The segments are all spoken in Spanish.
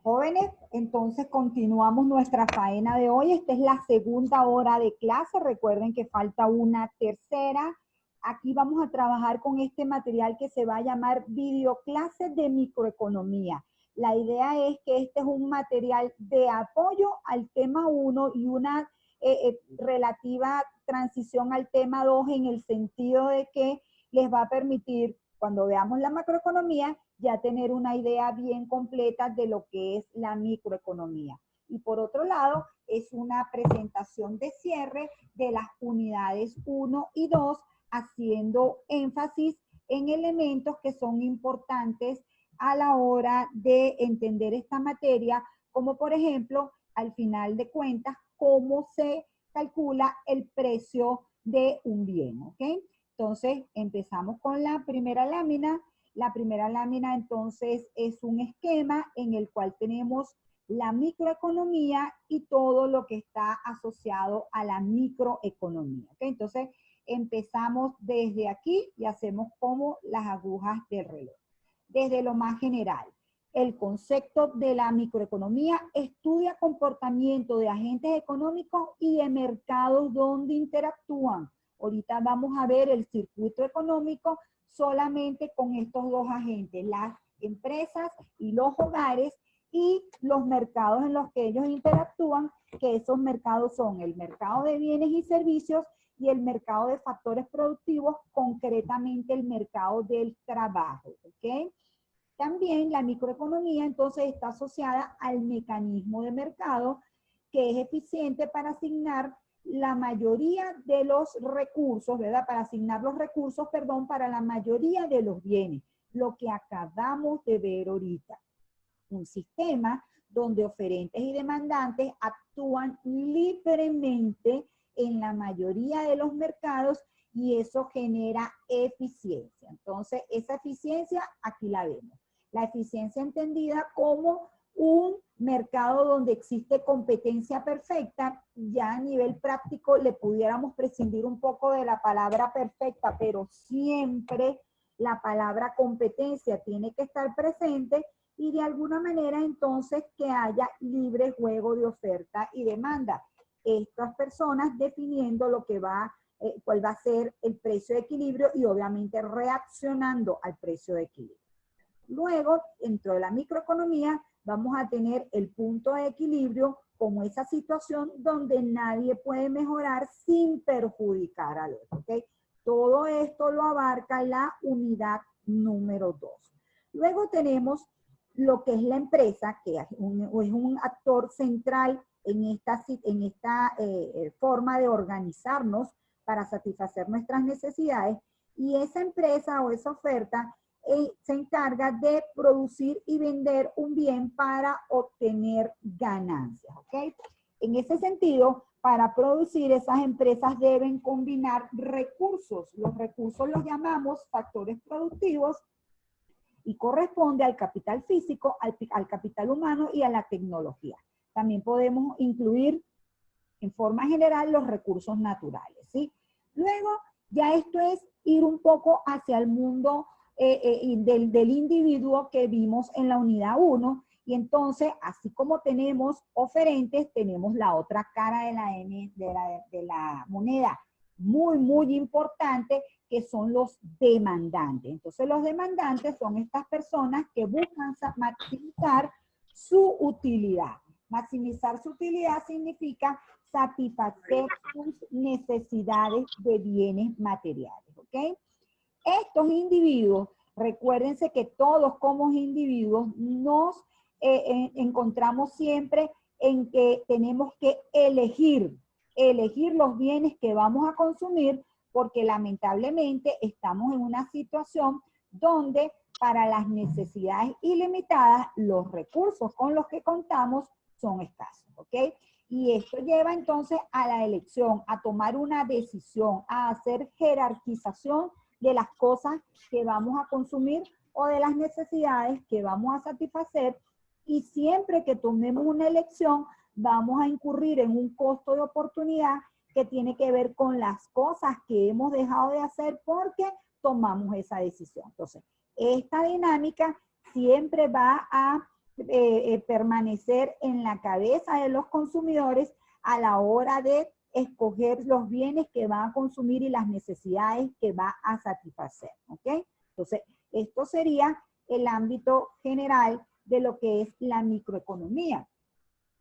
Jóvenes, entonces continuamos nuestra faena de hoy. Esta es la segunda hora de clase. Recuerden que falta una tercera. Aquí vamos a trabajar con este material que se va a llamar videoclases de microeconomía. La idea es que este es un material de apoyo al tema 1 y una relativa transición al tema 2 en el sentido de que les va a permitir, cuando veamos la macroeconomía, ya tener una idea bien completa de lo que es la microeconomía. Y por otro lado, es una presentación de cierre de las unidades 1 y 2, haciendo énfasis en elementos que son importantes a la hora de entender esta materia, como por ejemplo, al final de cuentas, cómo se calcula el precio de un bien, ¿ok? Entonces, empezamos con la primera lámina. La primera lámina entonces es un esquema en el cual tenemos la microeconomía y todo lo que está asociado a la microeconomía. ¿Okay? Entonces empezamos desde aquí y hacemos como las agujas del reloj. Desde lo más general, el concepto de la microeconomía estudia comportamiento de agentes económicos y de mercados donde interactúan. Ahorita vamos a ver el circuito económico solamente con estos dos agentes, las empresas y los hogares y los mercados en los que ellos interactúan, que esos mercados son el mercado de bienes y servicios y el mercado de factores productivos, concretamente el mercado del trabajo, ¿ok? También la microeconomía entonces está asociada al mecanismo de mercado que es eficiente para asignar la mayoría de los recursos, ¿verdad? Para asignar los recursos, perdón, para la mayoría de los bienes, lo que acabamos de ver ahorita. Un sistema donde oferentes y demandantes actúan libremente en la mayoría de los mercados y eso genera eficiencia. Entonces, esa eficiencia aquí la vemos. La eficiencia entendida como un mercado donde existe competencia perfecta, ya a nivel práctico le pudiéramos prescindir un poco de la palabra perfecta, pero siempre la palabra competencia tiene que estar presente y de alguna manera entonces que haya libre juego de oferta y demanda. Estas personas definiendo lo que va, cuál va a ser el precio de equilibrio y obviamente reaccionando al precio de equilibrio. Luego, dentro de la microeconomía, vamos a tener el punto de equilibrio como esa situación donde nadie puede mejorar sin perjudicar al otro, ¿ok? Todo esto lo abarca la unidad número 2. Luego tenemos lo que es la empresa, que es un actor central en esta forma de organizarnos para satisfacer nuestras necesidades, y esa empresa o esa oferta se encarga de producir y vender un bien para obtener ganancias, ¿ok? En ese sentido, para producir, esas empresas deben combinar recursos. Los recursos los llamamos factores productivos y corresponde al capital físico, al capital humano y a la tecnología. También podemos incluir en forma general los recursos naturales, ¿sí? Luego, ya esto es ir un poco hacia el mundo del individuo que vimos en la unidad 1, y entonces, así como tenemos oferentes, tenemos la otra cara de la moneda, muy importante, que son los demandantes. Entonces, los demandantes son estas personas que buscan maximizar su utilidad. Maximizar su utilidad significa satisfacer sus necesidades de bienes materiales, ¿ok? Estos individuos, recuérdense que todos como individuos nos encontramos siempre en que tenemos que elegir los bienes que vamos a consumir, porque lamentablemente estamos en una situación donde para las necesidades ilimitadas los recursos con los que contamos son escasos, ¿ok? Y esto lleva entonces a la elección, a tomar una decisión, a hacer jerarquización de las cosas que vamos a consumir o de las necesidades que vamos a satisfacer, y siempre que tomemos una elección vamos a incurrir en un costo de oportunidad que tiene que ver con las cosas que hemos dejado de hacer porque tomamos esa decisión. Entonces, esta dinámica siempre va a permanecer en la cabeza de los consumidores a la hora de escoger los bienes que va a consumir y las necesidades que va a satisfacer, ¿ok? Entonces, esto sería el ámbito general de lo que es la microeconomía.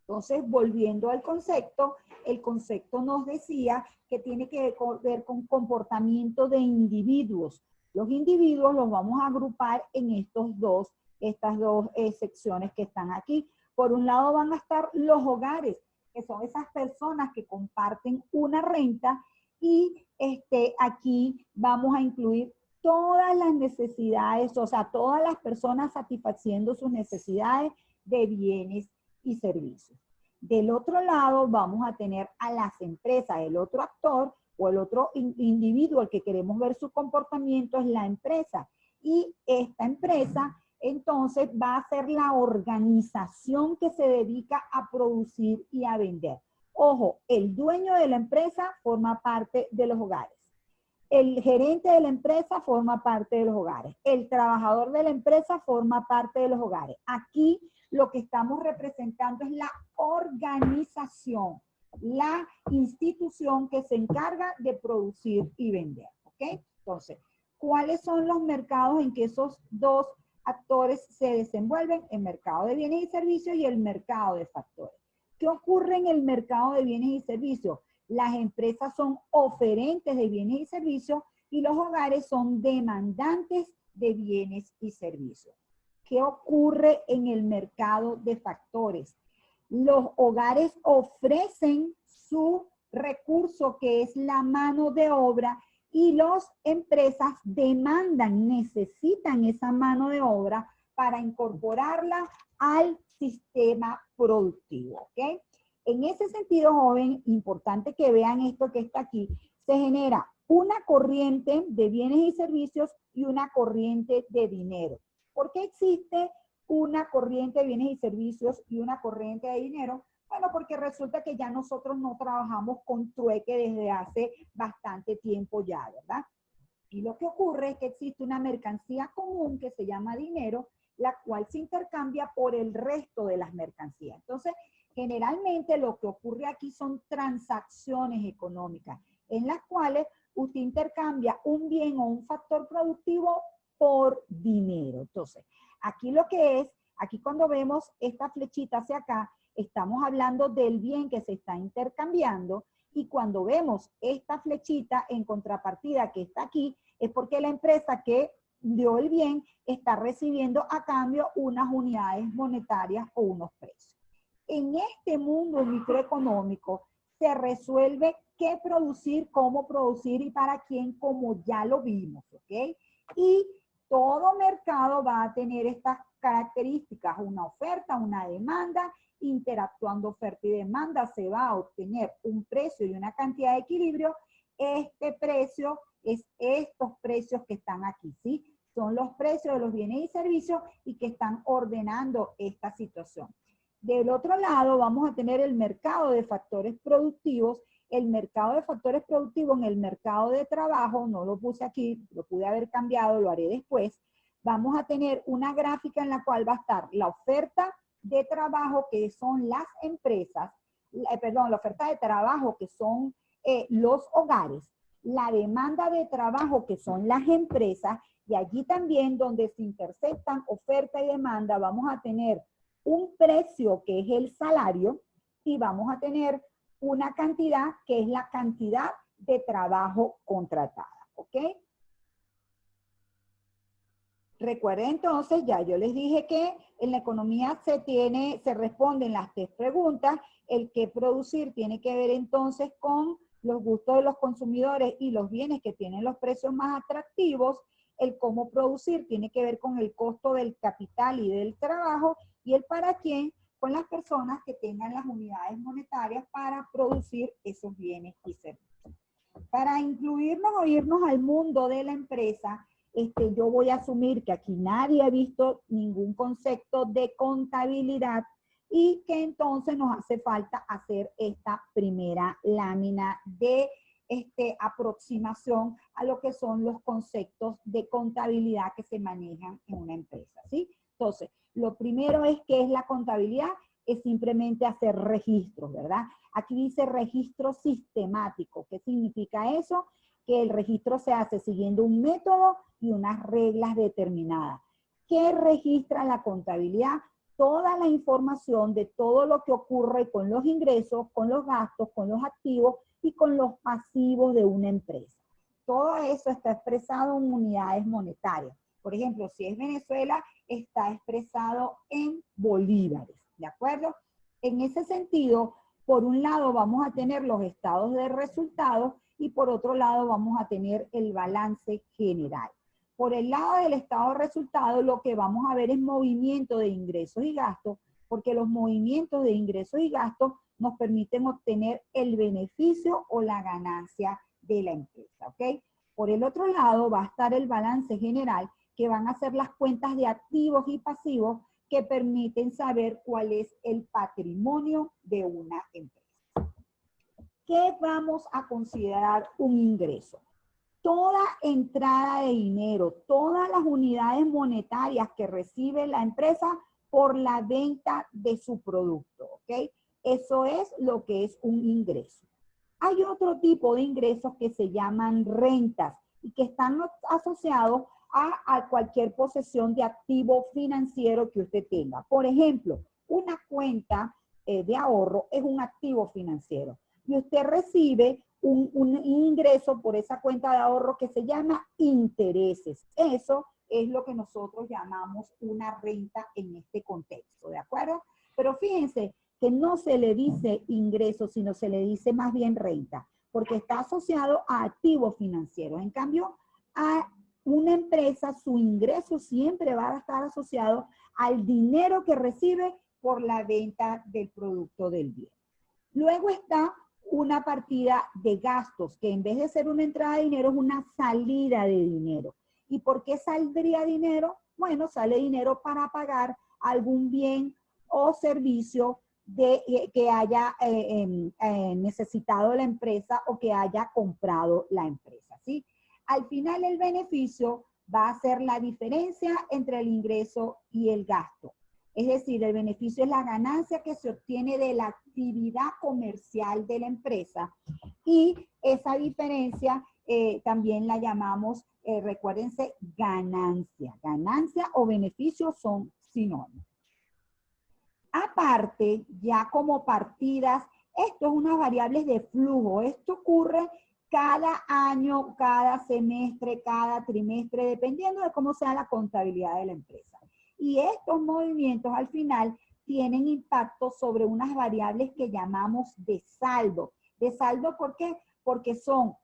Entonces, volviendo al concepto, el concepto nos decía que tiene que ver con comportamiento de individuos. Los individuos los vamos a agrupar en estas dos secciones que están aquí. Por un lado van a estar los hogares, que son esas personas que comparten una renta, y aquí vamos a incluir todas las necesidades, o sea, todas las personas satisfaciendo sus necesidades de bienes y servicios. Del otro lado vamos a tener a las empresas, el otro actor o el otro individuo, el que queremos ver su comportamiento es la empresa. Y esta empresa entonces va a ser la organización que se dedica a producir y a vender. Ojo, el dueño de la empresa forma parte de los hogares. El gerente de la empresa forma parte de los hogares. El trabajador de la empresa forma parte de los hogares. Aquí lo que estamos representando es la organización, la institución que se encarga de producir y vender. ¿Ok? Entonces, ¿cuáles son los mercados en que esos dos actores se desenvuelven? El mercado de bienes y servicios y el mercado de factores. ¿Qué ocurre en el mercado de bienes y servicios? Las empresas son oferentes de bienes y servicios y los hogares son demandantes de bienes y servicios. ¿Qué ocurre en el mercado de factores? Los hogares ofrecen su recurso, que es la mano de obra, y las empresas demandan, necesitan esa mano de obra para incorporarla al sistema productivo, ¿ok? En ese sentido, joven, importante que vean esto que está aquí, se genera una corriente de bienes y servicios y una corriente de dinero. ¿Por qué existe una corriente de bienes y servicios y una corriente de dinero? Bueno, porque resulta que ya nosotros no trabajamos con trueque desde hace bastante tiempo ya, ¿verdad? Y lo que ocurre es que existe una mercancía común que se llama dinero, la cual se intercambia por el resto de las mercancías. Entonces, generalmente lo que ocurre aquí son transacciones económicas, en las cuales usted intercambia un bien o un factor productivo por dinero. Entonces, aquí lo que es, aquí cuando vemos esta flechita hacia acá, estamos hablando del bien que se está intercambiando, y cuando vemos esta flechita en contrapartida que está aquí, es porque la empresa que dio el bien está recibiendo a cambio unas unidades monetarias o unos precios. En este mundo microeconómico se resuelve qué producir, cómo producir y para quién, como ya lo vimos, ¿ok? Y todo mercado va a tener estas características, una oferta, una demanda. Interactuando oferta y demanda se va a obtener un precio y una cantidad de equilibrio. Este precio es estos precios que están aquí, ¿sí? Son los precios de los bienes y servicios y que están ordenando esta situación. Del otro lado vamos a tener el mercado de factores productivos. El mercado de factores productivos en el mercado de trabajo, no lo puse aquí, lo pude haber cambiado, lo haré después. Vamos a tener una gráfica en la cual va a estar la oferta de trabajo, que son las empresas, la oferta de trabajo, que son los hogares, la demanda de trabajo, que son las empresas, y allí también donde se intersectan oferta y demanda, vamos a tener un precio, que es el salario, y vamos a tener una cantidad, que es la cantidad de trabajo contratada, ¿ok? Recuerden entonces, ya yo les dije que en la economía se responden las tres preguntas. El qué producir tiene que ver entonces con los gustos de los consumidores y los bienes que tienen los precios más atractivos. El cómo producir tiene que ver con el costo del capital y del trabajo. Y el para quién, con las personas que tengan las unidades monetarias para producir esos bienes y servicios. Para incluirnos o irnos al mundo de la empresa, yo voy a asumir que aquí nadie ha visto ningún concepto de contabilidad y que entonces nos hace falta hacer esta primera lámina de aproximación a lo que son los conceptos de contabilidad que se manejan en una empresa, ¿sí? Entonces, lo primero es que es la contabilidad, es simplemente hacer registros, ¿verdad? Aquí dice registro sistemático. ¿Qué significa eso? Que el registro se hace siguiendo un método y unas reglas determinadas. ¿Qué registra la contabilidad? Toda la información de todo lo que ocurre con los ingresos, con los gastos, con los activos y con los pasivos de una empresa. Todo eso está expresado en unidades monetarias. Por ejemplo, si es Venezuela, está expresado en bolívares, ¿de acuerdo? En ese sentido, por un lado vamos a tener los estados de resultados y por otro lado vamos a tener el balance general. Por el lado del estado de resultados, lo que vamos a ver es movimiento de ingresos y gastos, porque los movimientos de ingresos y gastos nos permiten obtener el beneficio o la ganancia de la empresa, ¿ok? Por el otro lado va a estar el balance general, que van a ser las cuentas de activos y pasivos que permiten saber cuál es el patrimonio de una empresa. ¿Qué vamos a considerar un ingreso? Toda entrada de dinero, todas las unidades monetarias que recibe la empresa por la venta de su producto, ¿ok? Eso es lo que es un ingreso. Hay otro tipo de ingresos que se llaman rentas y que están asociados a cualquier posesión de activo financiero que usted tenga. Por ejemplo, una cuenta de ahorro es un activo financiero y usted recibe un ingreso por esa cuenta de ahorro que se llama intereses. Eso es lo que nosotros llamamos una renta en este contexto, ¿de acuerdo? Pero fíjense que no se le dice ingreso, sino se le dice más bien renta, porque está asociado a activos financieros. En cambio, a una empresa, su ingreso siempre va a estar asociado al dinero que recibe por la venta del producto del bien. Luego está una partida de gastos, que en vez de ser una entrada de dinero, es una salida de dinero. ¿Y por qué saldría dinero? Bueno, sale dinero para pagar algún bien o servicio que haya necesitado la empresa o que haya comprado la empresa, ¿sí? Al final el beneficio va a ser la diferencia entre el ingreso y el gasto. Es decir, el beneficio es la ganancia que se obtiene de la actividad comercial de la empresa y esa diferencia también la llamamos, recuérdense, ganancia. Ganancia o beneficio son sinónimos. Aparte, ya como partidas, esto es unas variables de flujo. Esto ocurre cada año, cada semestre, cada trimestre, dependiendo de cómo sea la contabilidad de la empresa. Y estos movimientos al final tienen impacto sobre unas variables que llamamos de saldo. ¿De saldo por qué? Porque son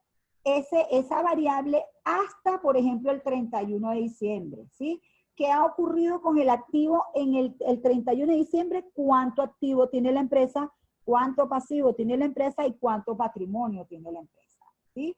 esa variable hasta, por ejemplo, el 31 de diciembre, ¿sí? ¿Qué ha ocurrido con el activo en el 31 de diciembre? ¿Cuánto activo tiene la empresa? ¿Cuánto pasivo tiene la empresa? ¿Y cuánto patrimonio tiene la empresa? ¿Sí?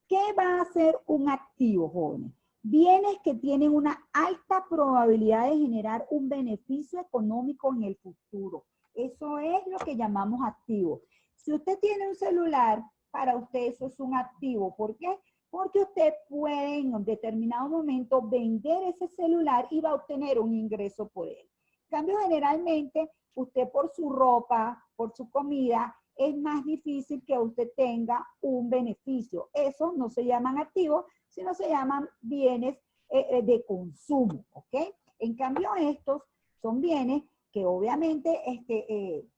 ¿Qué va a ser un activo, jóvenes? Bienes que tienen una alta probabilidad de generar un beneficio económico en el futuro. Eso es lo que llamamos activo. Si usted tiene un celular, para usted eso es un activo. ¿Por qué? Porque usted puede en un determinado momento vender ese celular y va a obtener un ingreso por él. En cambio, generalmente, usted por su ropa, por su comida, es más difícil que usted tenga un beneficio. Eso no se llaman activos, sino se llaman bienes de consumo, ¿ok? En cambio, estos son bienes que obviamente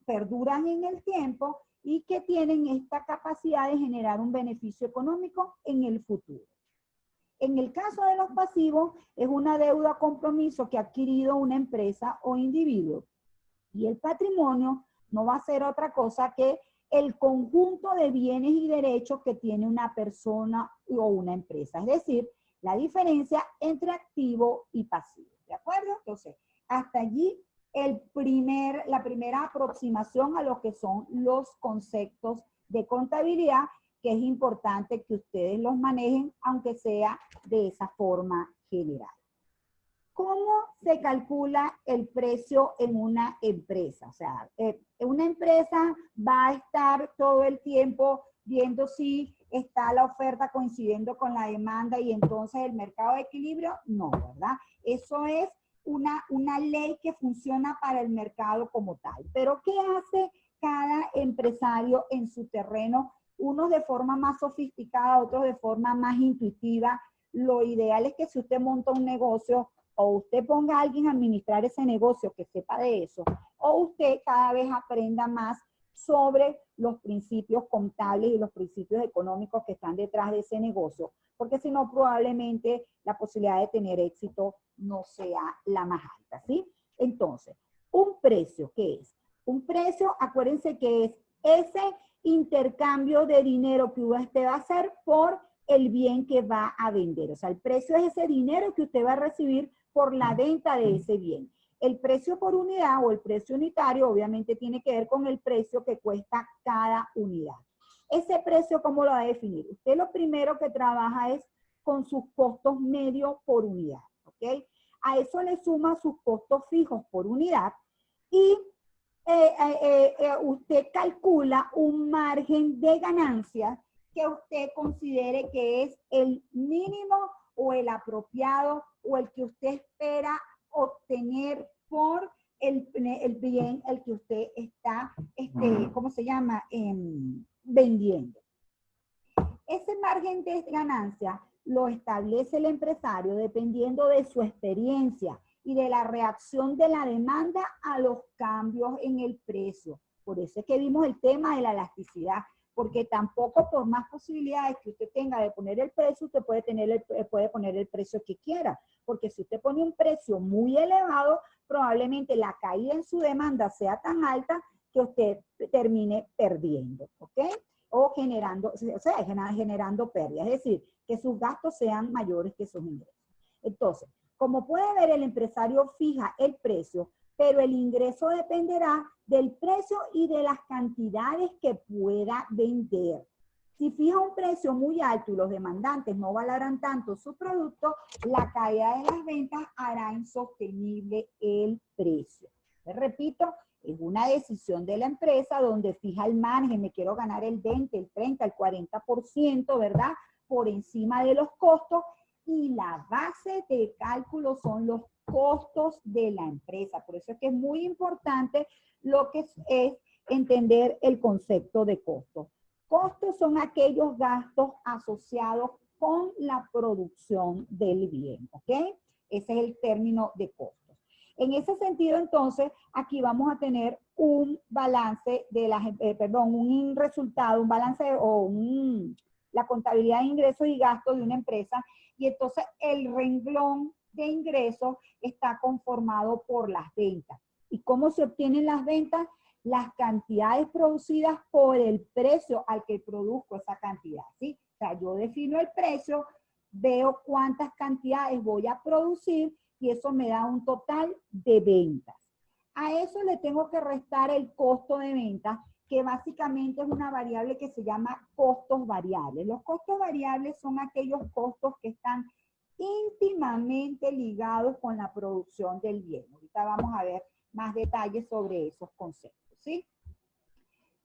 perduran en el tiempo y que tienen esta capacidad de generar un beneficio económico en el futuro. En el caso de los pasivos, es una deuda o compromiso que ha adquirido una empresa o individuo. Y el patrimonio no va a ser otra cosa que el conjunto de bienes y derechos que tiene una persona o una empresa. Es decir, la diferencia entre activo y pasivo. ¿De acuerdo? Entonces, hasta allí la primera aproximación a lo que son los conceptos de contabilidad, que es importante que ustedes los manejen, aunque sea de esa forma general. ¿Cómo se calcula el precio en una empresa? O sea, una empresa va a estar todo el tiempo viendo si está la oferta coincidiendo con la demanda y entonces el mercado de equilibrio. No, ¿verdad? Eso es una ley que funciona para el mercado como tal. Pero ¿qué hace cada empresario en su terreno? Unos de forma más sofisticada, otros de forma más intuitiva. Lo ideal es que si usted monta un negocio o usted ponga a alguien a administrar ese negocio que sepa de eso, o usted cada vez aprenda más sobre los principios contables y los principios económicos que están detrás de ese negocio, porque si no, probablemente la posibilidad de tener éxito no sea la más alta, ¿sí? Entonces, un precio, ¿qué es? Un precio, acuérdense que es ese intercambio de dinero que usted va a hacer por el bien que va a vender. O sea, el precio es ese dinero que usted va a recibir por la venta de ese bien. El precio por unidad o el precio unitario obviamente tiene que ver con el precio que cuesta cada unidad. Ese precio, ¿cómo lo va a definir? Usted lo primero que trabaja es con sus costos medios por unidad, ¿ok? A eso le suma sus costos fijos por unidad y usted calcula un margen de ganancia que usted considere que es el mínimo o el apropiado o el que usted espera obtener por el bien el que usted está, ¿cómo se llama? Vendiendo. Ese margen de ganancia lo establece el empresario dependiendo de su experiencia y de la reacción de la demanda a los cambios en el precio. Por eso es que vimos el tema de la elasticidad, porque tampoco por más posibilidades que usted tenga de poner el precio, usted puede poner el precio que quiera, porque si usted pone un precio muy elevado, probablemente la caída en su demanda sea tan alta que usted termine perdiendo, ¿ok? O generando, generando pérdidas, es decir, que sus gastos sean mayores que sus ingresos. Entonces, como puede ver, el empresario fija el precio, pero el ingreso dependerá del precio y de las cantidades que pueda vender. Si fija un precio muy alto y los demandantes no valoran tanto su producto, la caída de las ventas hará insostenible el precio. Les repito, es una decisión de la empresa donde fija el margen, me quiero ganar el 20, el 30, el 40%, ¿verdad? Por encima de los costos, y la base de cálculo son los costos de la empresa. Por eso es que es muy importante lo que es entender el concepto de costo. Costos son aquellos gastos asociados con la producción del bien, ¿ok? Ese es el término de costos. En ese sentido, entonces, aquí vamos a tener un balance de las, un resultado, un balance la contabilidad de ingresos y gastos de una empresa, y entonces el renglón de ingresos está conformado por las ventas. ¿Y cómo se obtienen las ventas? Las cantidades producidas por el precio al que produzco esa cantidad, ¿sí? O sea, yo defino el precio, veo cuántas cantidades voy a producir y eso me da un total de ventas. A eso le tengo que restar el costo de ventas, que básicamente es una variable que se llama costos variables. Los costos variables son aquellos costos que están íntimamente ligados con la producción del bien. Ahorita vamos a ver más detalles sobre esos conceptos, ¿sí?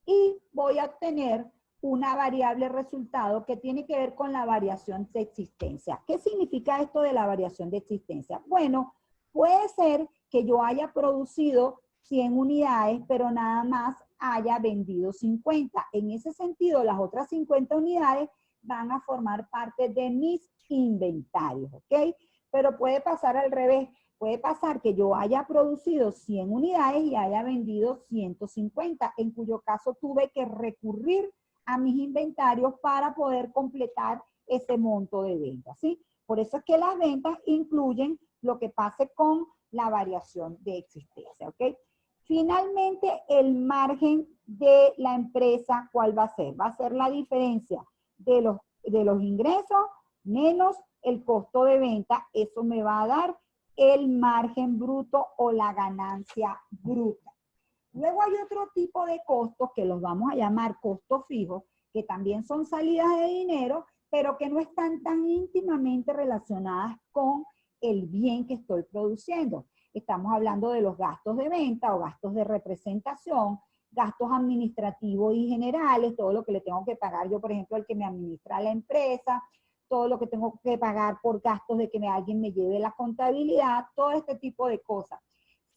Y voy a obtener una variable resultado que tiene que ver con la variación de existencia. ¿Qué significa esto de la variación de existencia? Bueno, puede ser que yo haya producido 100 unidades, pero nada más haya vendido 50. En ese sentido, las otras 50 unidades van a formar parte de mis inventarios, ¿ok? Pero puede pasar al revés. Puede pasar que yo haya producido 100 unidades y haya vendido 150, en cuyo caso tuve que recurrir a mis inventarios para poder completar ese monto de ventas, ¿sí? Por eso es que las ventas incluyen lo que pase con la variación de existencia, ¿ok? Finalmente, el margen de la empresa, ¿cuál va a ser? Va a ser la diferencia de los ingresos menos el costo de venta. Eso me va a dar el margen bruto o la ganancia bruta. Luego hay otro tipo de costos que los vamos a llamar costos fijos, que también son salidas de dinero, pero que no están tan íntimamente relacionadas con el bien que estoy produciendo. Estamos hablando de los gastos de venta o gastos de representación, gastos administrativos y generales, todo lo que le tengo que pagar yo, por ejemplo, al que me administra la empresa, todo lo que tengo que pagar por gastos de que alguien me lleve la contabilidad, todo este tipo de cosas.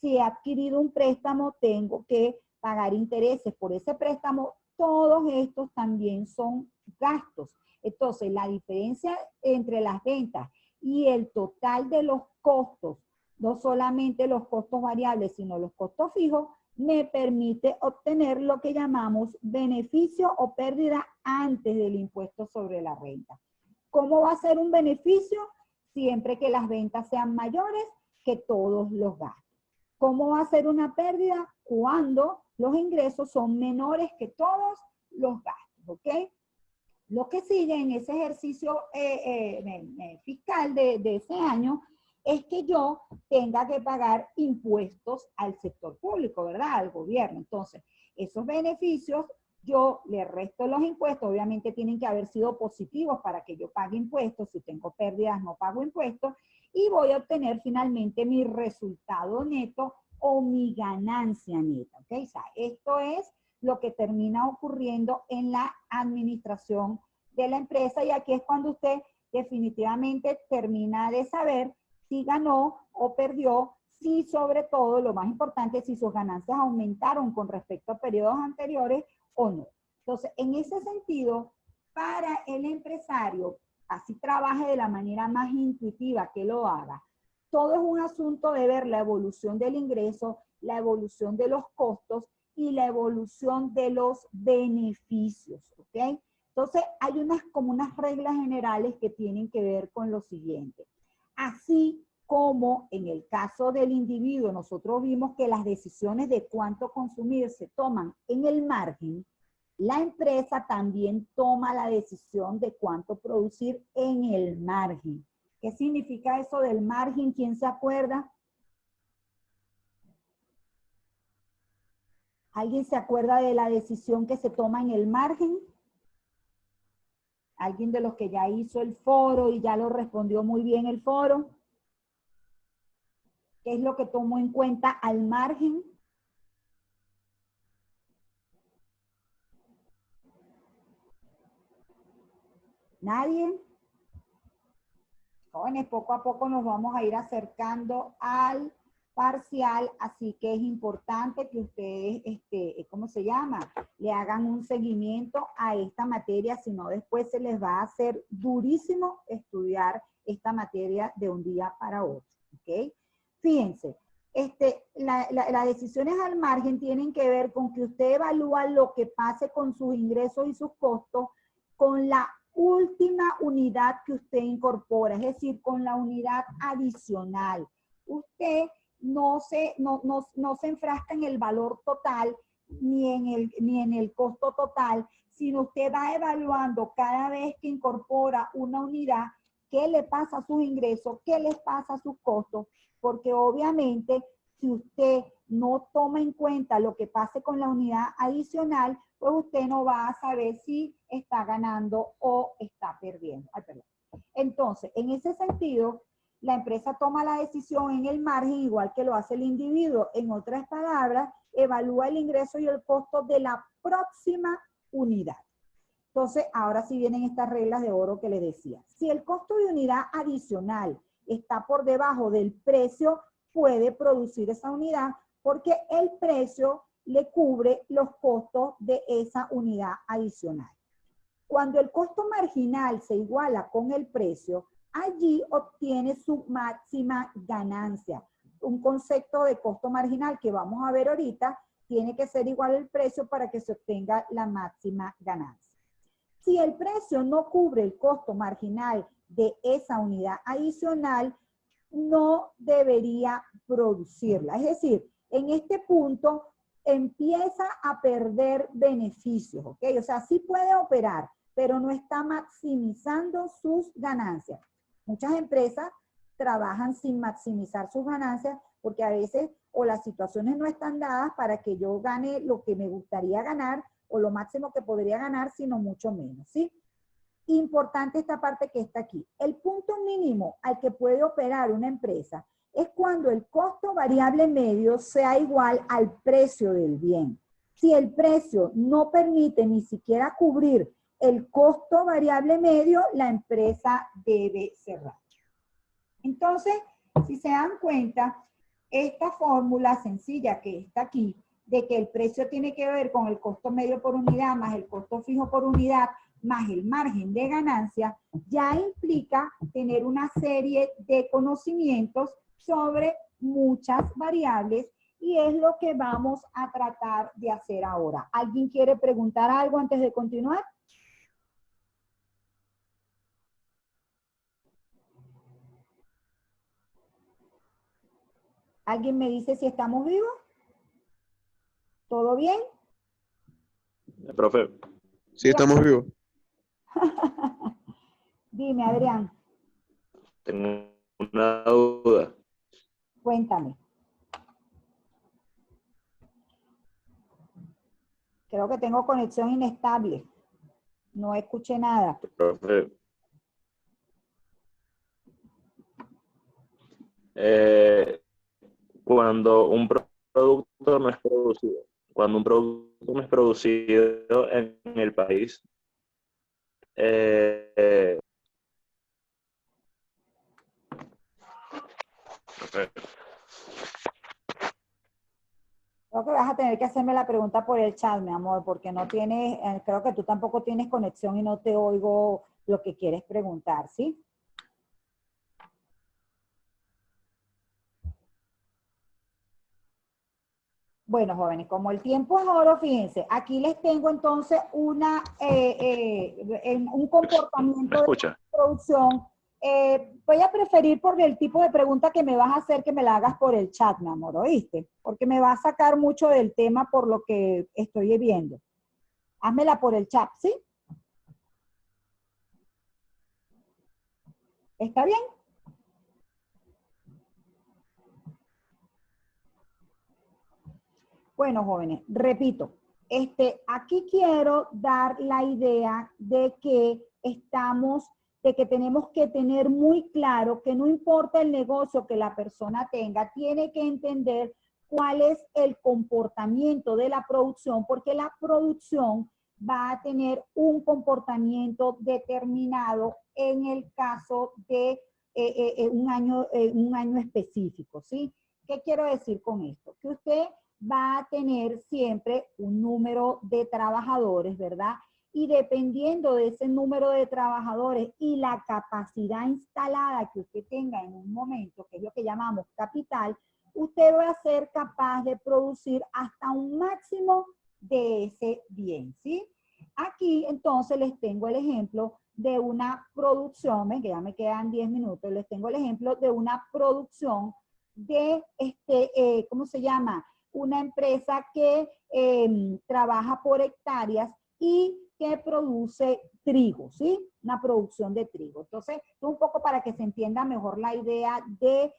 Si he adquirido un préstamo, tengo que pagar intereses por ese préstamo. Todos estos también son gastos. Entonces, la diferencia entre las ventas y el total de los costos, no solamente los costos variables, sino los costos fijos, me permite obtener lo que llamamos beneficio o pérdida antes del impuesto sobre la renta. ¿Cómo va a ser un beneficio? Siempre que las ventas sean mayores que todos los gastos. ¿Cómo va a ser una pérdida? Cuando los ingresos son menores que todos los gastos, ¿ok? Lo que sigue en ese ejercicio fiscal de ese año es que yo tenga que pagar impuestos al sector público, ¿verdad? Al gobierno. Entonces, esos beneficios, yo le resto los impuestos. Obviamente tienen que haber sido positivos para que yo pague impuestos. Si tengo pérdidas, no pago impuestos. Y voy a obtener finalmente mi resultado neto o mi ganancia neta, ¿ok? O sea, esto es lo que termina ocurriendo en la administración de la empresa, y aquí es cuando usted definitivamente termina de saber si ganó o perdió, si sobre todo, lo más importante, si sus ganancias aumentaron con respecto a periodos anteriores o no. Entonces, en ese sentido, para el empresario, así trabaje de la manera más intuitiva que lo haga, todo es un asunto de ver la evolución del ingreso, la evolución de los costos y la evolución de los beneficios, ¿ok? Entonces, hay como unas reglas generales que tienen que ver con lo siguiente. Así como en el caso del individuo, nosotros vimos que las decisiones de cuánto consumir se toman en el margen, la empresa también toma la decisión de cuánto producir en el margen. ¿Qué significa eso del margen? ¿Quién se acuerda? ¿Alguien se acuerda de la decisión que se toma en el margen? ¿Alguien de los que ya hizo el foro y ya lo respondió muy bien el foro? ¿Qué es lo que tomó en cuenta al margen? ¿Nadie? Jóvenes, poco a poco nos vamos a ir acercando al parcial, así que es importante que ustedes, ¿cómo se llama? Le hagan un seguimiento a esta materia, si no después se les va a hacer durísimo estudiar esta materia de un día para otro, ¿ok? Fíjense, las decisiones al margen tienen que ver con que usted evalúa lo que pase con sus ingresos y sus costos con la última unidad que usted incorpora, es decir, con la unidad adicional. Usted no se enfrasca en el valor total ni en el costo total, sino usted va evaluando cada vez que incorpora una unidad qué le pasa a sus ingresos, qué les pasa a sus costos, porque obviamente si usted no toma en cuenta lo que pase con la unidad adicional, pues usted no va a saber si está ganando o está perdiendo. Ay, perdón. Entonces, en ese sentido, la empresa toma la decisión en el margen, igual que lo hace el individuo. En otras palabras, evalúa el ingreso y el costo de la próxima unidad. Entonces, ahora sí vienen estas reglas de oro que les decía. Si el costo de unidad adicional está por debajo del precio, puede producir esa unidad porque el precio le cubre los costos de esa unidad adicional. Cuando el costo marginal se iguala con el precio, allí obtiene su máxima ganancia. Un concepto de costo marginal que vamos a ver ahorita, tiene que ser igual al precio para que se obtenga la máxima ganancia. Si el precio no cubre el costo marginal de esa unidad adicional, no debería producirla. Es decir, en este punto empieza a perder beneficios, ¿ok? O sea, sí puede operar, pero no está maximizando sus ganancias. Muchas empresas trabajan sin maximizar sus ganancias porque a veces o las situaciones no están dadas para que yo gane lo que me gustaría ganar o lo máximo que podría ganar, sino mucho menos, ¿sí? Importante esta parte que está aquí. El punto mínimo al que puede operar una empresa es cuando el costo variable medio sea igual al precio del bien. Si el precio no permite ni siquiera cubrir el costo variable medio, la empresa debe cerrar. Entonces, si se dan cuenta, esta fórmula sencilla que está aquí, de que el precio tiene que ver con el costo medio por unidad más el costo fijo por unidad más el margen de ganancia, ya implica tener una serie de conocimientos sobre muchas variables y es lo que vamos a tratar de hacer ahora. ¿Alguien quiere preguntar algo antes de continuar? ¿Alguien me dice si estamos vivos? ¿Todo bien? Profe. Sí, estamos vivos. Dime, Adrián. Tengo una duda. Cuéntame. Creo que tengo conexión inestable. No escuché nada. Profe. Cuando un producto no es producido, cuando un producto no es producido en el país, profe, Creo que vas a tener que hacerme la pregunta por el chat, mi amor, porque no tienes, creo que tú tampoco tienes conexión y no te oigo lo que quieres preguntar, ¿sí? Bueno, jóvenes, como el tiempo es oro, fíjense, aquí les tengo entonces un ¿me comportamiento de escucha? producción. Voy a preferir por el tipo de pregunta que me vas a hacer que me la hagas por el chat, mi amor, ¿oíste? Porque me va a sacar mucho del tema por lo que estoy viendo. Házmela por el chat, ¿sí? ¿Está bien? Bueno, jóvenes, repito, aquí quiero dar la idea de que de que tenemos que tener muy claro que no importa el negocio que la persona tenga, tiene que entender cuál es el comportamiento de la producción, porque la producción va a tener un comportamiento determinado en el caso de un año específico, ¿sí? ¿Qué quiero decir con esto? Que usted va a tener siempre un número de trabajadores, ¿verdad? Y dependiendo de ese número de trabajadores y la capacidad instalada que usted tenga en un momento, que es lo que llamamos capital, usted va a ser capaz de producir hasta un máximo de ese bien, ¿sí? Aquí entonces les tengo el ejemplo de una producción, que ya me quedan 10 minutos, les tengo el ejemplo de una producción de, ¿cómo se llama? Una empresa que trabaja por hectáreas y que produce trigo, ¿sí? Una producción de trigo. Entonces, un poco para que se entienda mejor la idea de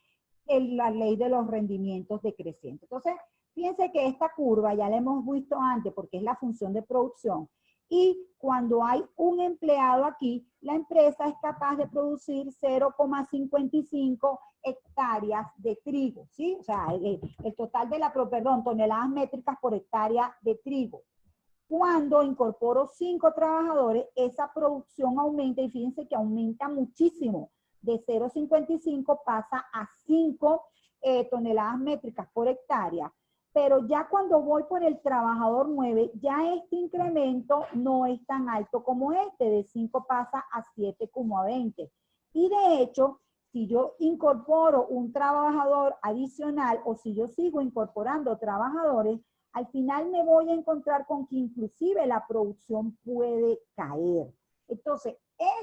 la ley de los rendimientos decrecientes. Entonces, fíjense que esta curva ya la hemos visto antes porque es la función de producción. Y cuando hay un empleado aquí, la empresa es capaz de producir 0,55 hectáreas de trigo, ¿sí? O sea, el total de toneladas métricas por hectárea de trigo. Cuando incorporo 5 trabajadores, esa producción aumenta y fíjense que aumenta muchísimo. De 0,55 pasa a 5 toneladas métricas por hectárea. Pero ya cuando voy por el trabajador 9, ya este incremento no es tan alto como este, de 5 pasa a 7,20. Y de hecho, si yo incorporo un trabajador adicional o si yo sigo incorporando trabajadores, al final me voy a encontrar con que inclusive la producción puede caer. Entonces,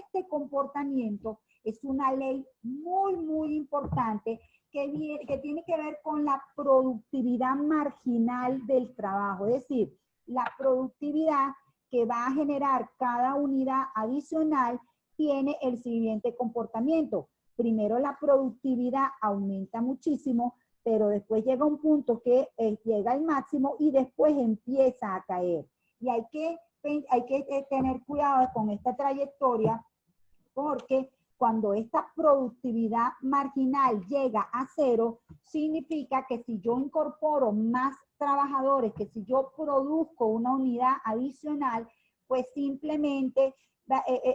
este comportamiento es una ley muy, muy importante que tiene que ver con la productividad marginal del trabajo, es decir, la productividad que va a generar cada unidad adicional tiene el siguiente comportamiento. Primero, la productividad aumenta muchísimo, pero después llega un punto que llega al máximo y después empieza a caer. Y hay que tener cuidado con esta trayectoria porque cuando esta productividad marginal llega a 0, significa que si yo incorporo más trabajadores, que si yo produzco una unidad adicional, pues simplemente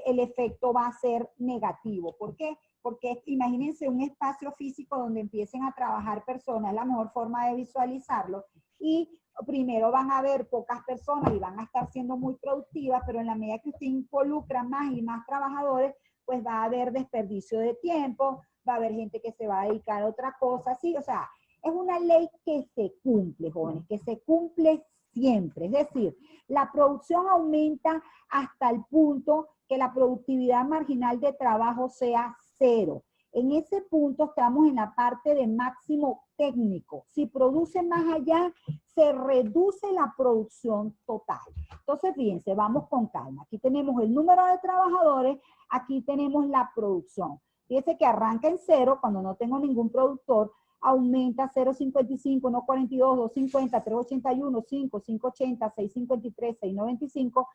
el efecto va a ser negativo. ¿Por qué? Porque imagínense un espacio físico donde empiecen a trabajar personas, es la mejor forma de visualizarlo, y primero van a haber pocas personas y van a estar siendo muy productivas, pero en la medida que usted involucra más y más trabajadores, pues va a haber desperdicio de tiempo, va a haber gente que se va a dedicar a otra cosa, ¿sí? O sea, es una ley que se cumple, jóvenes, que se cumple siempre. Es decir, la producción aumenta hasta el punto que la productividad marginal de trabajo sea cero. En ese punto estamos en la parte de máximo técnico. Si produce más allá, se reduce la producción total. Entonces, fíjense, vamos con calma. Aquí tenemos el número de trabajadores, aquí tenemos la producción. Fíjense que arranca en cero cuando no tengo ningún productor, aumenta 0.55, 1.42, 2.50, 3.81, 5, 5.80, 6.53, 6.95,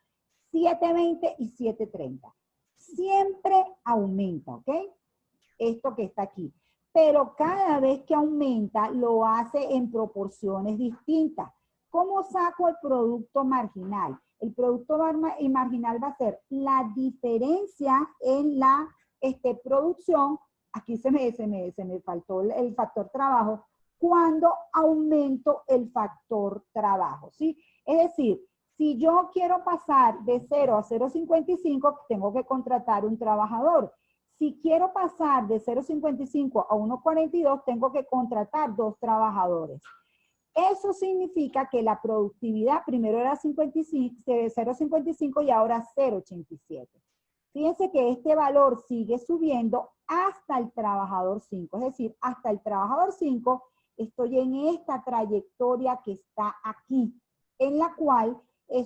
7.20 y 7.30. Siempre aumenta, ¿ok? Esto que está aquí. Pero cada vez que aumenta, lo hace en proporciones distintas. ¿Cómo saco el producto marginal? El producto marginal va a ser la diferencia en la producción. Aquí se me faltó el factor trabajo. Cuando aumento el factor trabajo, ¿sí? Es decir, si yo quiero pasar de 0 a 0.55, tengo que contratar un trabajador. Si quiero pasar de 0.55 a 1.42, tengo que contratar 2 trabajadores. Eso significa que la productividad primero era 0.55 y ahora 0.87. Fíjense que este valor sigue subiendo hasta el trabajador 5. Es decir, hasta el trabajador 5 estoy en esta trayectoria que está aquí, en la cual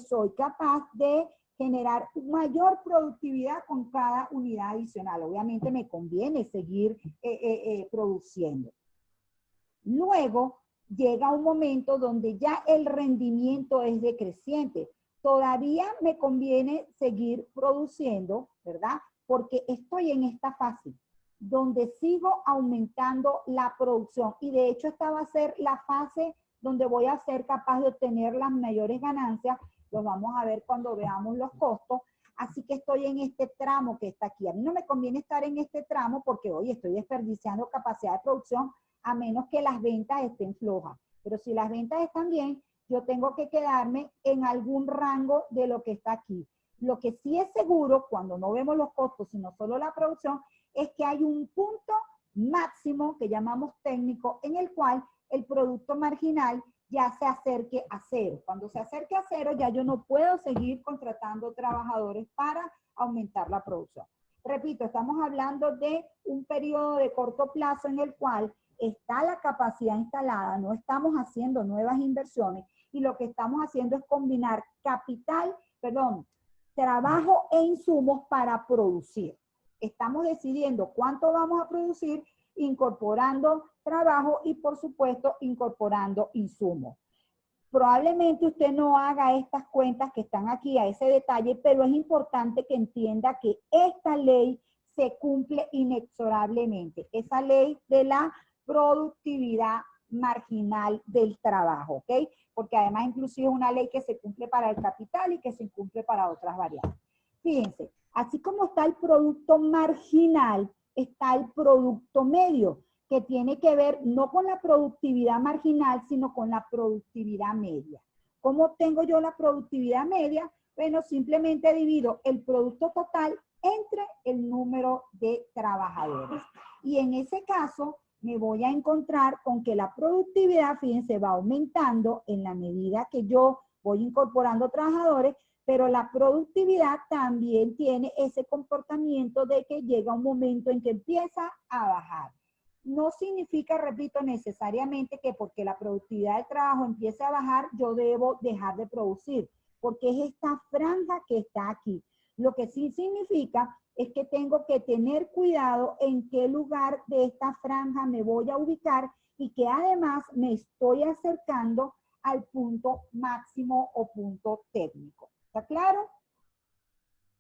soy capaz de generar mayor productividad con cada unidad adicional. Obviamente me conviene seguir produciendo. Luego llega un momento donde ya el rendimiento es decreciente. Todavía me conviene seguir produciendo, ¿verdad? Porque estoy en esta fase donde sigo aumentando la producción. Y de hecho esta va a ser la fase donde voy a ser capaz de obtener las mayores ganancias. Los vamos a ver cuando veamos los costos. Así que estoy en este tramo que está aquí. A mí no me conviene estar en este tramo porque hoy estoy desperdiciando capacidad de producción a menos que las ventas estén flojas. Pero si las ventas están bien, yo tengo que quedarme en algún rango de lo que está aquí. Lo que sí es seguro, cuando no vemos los costos, sino solo la producción, es que hay un punto máximo que llamamos técnico en el cual el producto marginal ya se acerque a cero. Cuando se acerque a cero, ya yo no puedo seguir contratando trabajadores para aumentar la producción. Repito, estamos hablando de un periodo de corto plazo en el cual está la capacidad instalada, no estamos haciendo nuevas inversiones y lo que estamos haciendo es combinar trabajo e insumos para producir. Estamos decidiendo cuánto vamos a producir, incorporando trabajo y, por supuesto, incorporando insumos. Probablemente usted no haga estas cuentas que están aquí a ese detalle, pero es importante que entienda que esta ley se cumple inexorablemente. Esa ley de la productividad marginal del trabajo, ¿ok? Porque además inclusive es una ley que se cumple para el capital y que se cumple para otras variables. Fíjense, así como está el producto marginal, está el producto medio, que tiene que ver no con la productividad marginal, sino con la productividad media. ¿Cómo tengo yo la productividad media? Bueno, simplemente divido el producto total entre el número de trabajadores. Y en ese caso, me voy a encontrar con que la productividad, fíjense, va aumentando en la medida que yo voy incorporando trabajadores, pero la productividad también tiene ese comportamiento de que llega un momento en que empieza a bajar. No significa, repito, necesariamente que porque la productividad del trabajo empiece a bajar, yo debo dejar de producir, porque es esta franja que está aquí. Lo que sí significa es que tengo que tener cuidado en qué lugar de esta franja me voy a ubicar y que además me estoy acercando al punto máximo o punto técnico. ¿Está claro?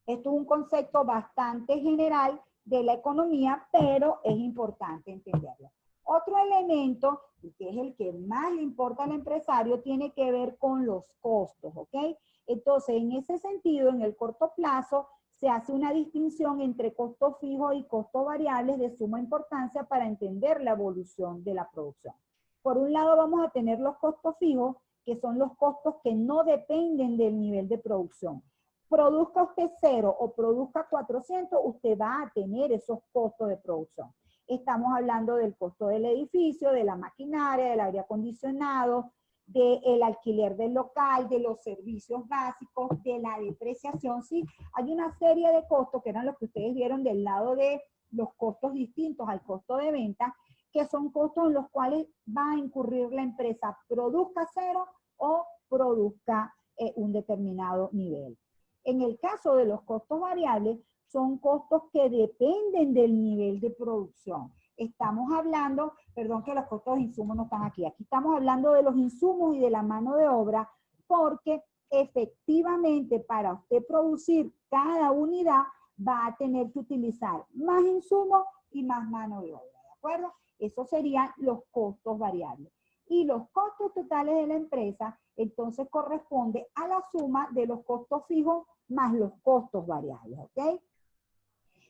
Esto es un concepto bastante general de la economía, pero es importante entenderlo. Otro elemento que es el que más le importa al empresario, tiene que ver con los costos, ¿ok? Entonces, en ese sentido, en el corto plazo, se hace una distinción entre costos fijos y costos variables de suma importancia para entender la evolución de la producción. Por un lado, vamos a tener los costos fijos, que son los costos que no dependen del nivel de producción. Produzca usted 0 o produzca 400, usted va a tener esos costos de producción. Estamos hablando del costo del edificio, de la maquinaria, del aire acondicionado, del alquiler del local, de los servicios básicos, de la depreciación, ¿sí? Hay una serie de costos que eran los que ustedes vieron del lado de los costos distintos al costo de venta, que son costos en los cuales va a incurrir la empresa, produzca 0 o produzca un determinado nivel. En el caso de los costos variables, son costos que dependen del nivel de producción. Estamos hablando, perdón que los costos de insumos no están aquí, aquí estamos hablando de los insumos y de la mano de obra, porque efectivamente para usted producir cada unidad va a tener que utilizar más insumos y más mano de obra, ¿de acuerdo? Esos serían los costos variables. Y los costos totales de la empresa, entonces corresponde a la suma de los costos fijos más los costos variables, ¿ok?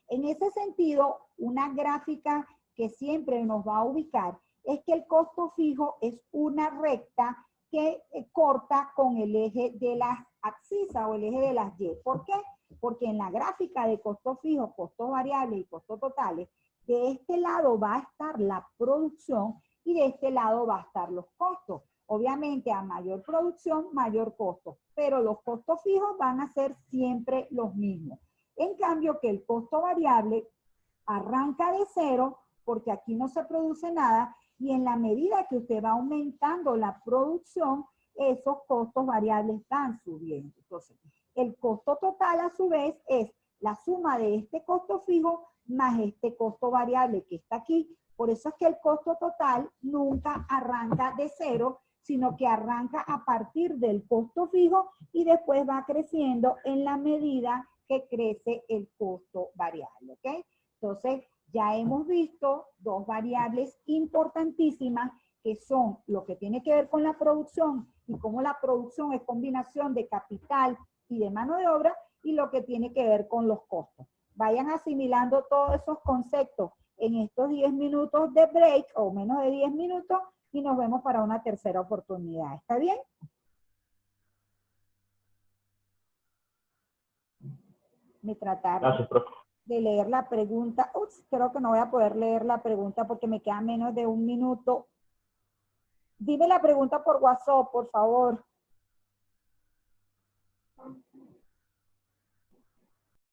En ese sentido, una gráfica que siempre nos va a ubicar es que el costo fijo es una recta que corta con el eje de las abscisas o el eje de las Y. ¿Por qué? Porque en la gráfica de costos fijos, costos variables y costos totales, de este lado va a estar la producción y de este lado va a estar los costos. Obviamente a mayor producción, mayor costo, pero los costos fijos van a ser siempre los mismos. En cambio que el costo variable arranca de 0 porque aquí no se produce nada y en la medida que usted va aumentando la producción, esos costos variables van subiendo. Entonces, el costo total a su vez es la suma de este costo fijo más este costo variable que está aquí. Por eso es que el costo total nunca arranca de 0, sino que arranca a partir del costo fijo y después va creciendo en la medida que crece el costo variable, ¿ok? Entonces, ya hemos visto dos variables importantísimas que son lo que tiene que ver con la producción y cómo la producción es combinación de capital y de mano de obra y lo que tiene que ver con los costos. Vayan asimilando todos esos conceptos en estos 10 minutos de break o menos de 10 minutos y nos vemos para una tercera oportunidad. ¿Está bien? Me trataron de leer la pregunta. Ups, creo que no voy a poder leer la pregunta porque me queda menos de un minuto. Dime la pregunta por WhatsApp, por favor.